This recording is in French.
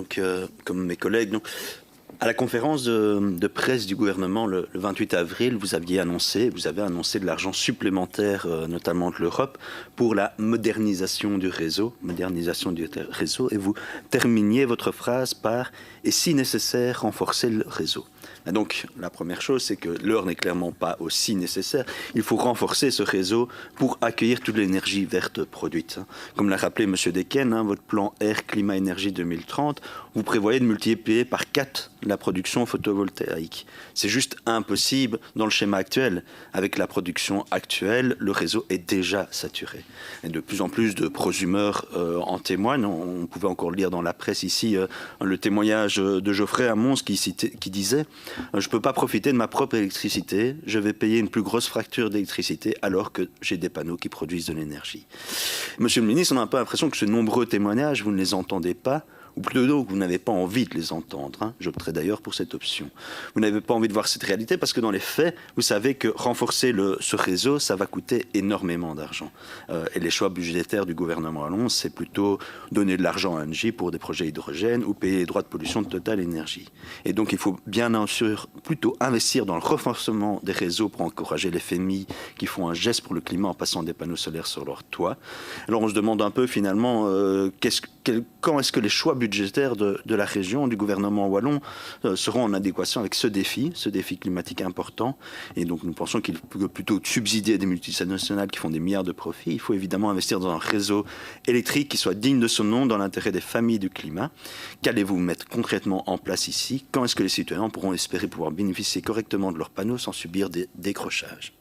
Donc, comme mes collègues, donc, à la conférence de presse du gouvernement le 28 avril, vous avez annoncé de l'argent supplémentaire, notamment de l'Europe, pour la modernisation du réseau, et vous terminiez votre phrase par « et si nécessaire, renforcer le réseau ». Et donc, la première chose, c'est que l'heure n'est clairement pas aussi nécessaire. Il faut renforcer ce réseau pour accueillir toute l'énergie verte produite. Comme l'a rappelé M. Decken, votre plan Air, Climat, Énergie 2030, vous prévoyez de multiplier par 4 la production photovoltaïque. C'est juste impossible dans le schéma actuel. Avec la production actuelle, le réseau est déjà saturé. Et de plus en plus de prosumeurs en témoignent. On pouvait encore le lire dans la presse ici, le témoignage de Geoffrey à Mons qui disait « Je ne peux pas profiter de ma propre électricité, je vais payer une plus grosse facture d'électricité alors que j'ai des panneaux qui produisent de l'énergie. » Monsieur le ministre, on a un peu l'impression que ces nombreux témoignages, vous ne les entendez pas, ou plutôt que vous n'avez pas envie de les entendre. J'opterai d'ailleurs pour cette option. Vous n'avez pas envie de voir cette réalité parce que dans les faits, vous savez que renforcer ce réseau, ça va coûter énormément d'argent. Et les choix budgétaires du gouvernement wallon, c'est plutôt donner de l'argent à Engie pour des projets hydrogène ou payer les droits de pollution de Total Énergie. Et donc il faut bien sûr plutôt investir dans le renforcement des réseaux pour encourager les FMI qui font un geste pour le climat en passant des panneaux solaires sur leur toit. Alors on se demande un peu finalement quand est-ce que les choix budgétaires de la région, du gouvernement wallon, seront en adéquation avec ce défi climatique important. Et donc nous pensons qu'il faut plutôt subsidier des multinationales qui font des milliards de profits. Il faut évidemment investir dans un réseau électrique qui soit digne de son nom, dans l'intérêt des familles du climat. Qu'allez-vous mettre concrètement en place ici? Quand est-ce que les citoyens pourront espérer pouvoir bénéficier correctement de leurs panneaux sans subir des décrochages?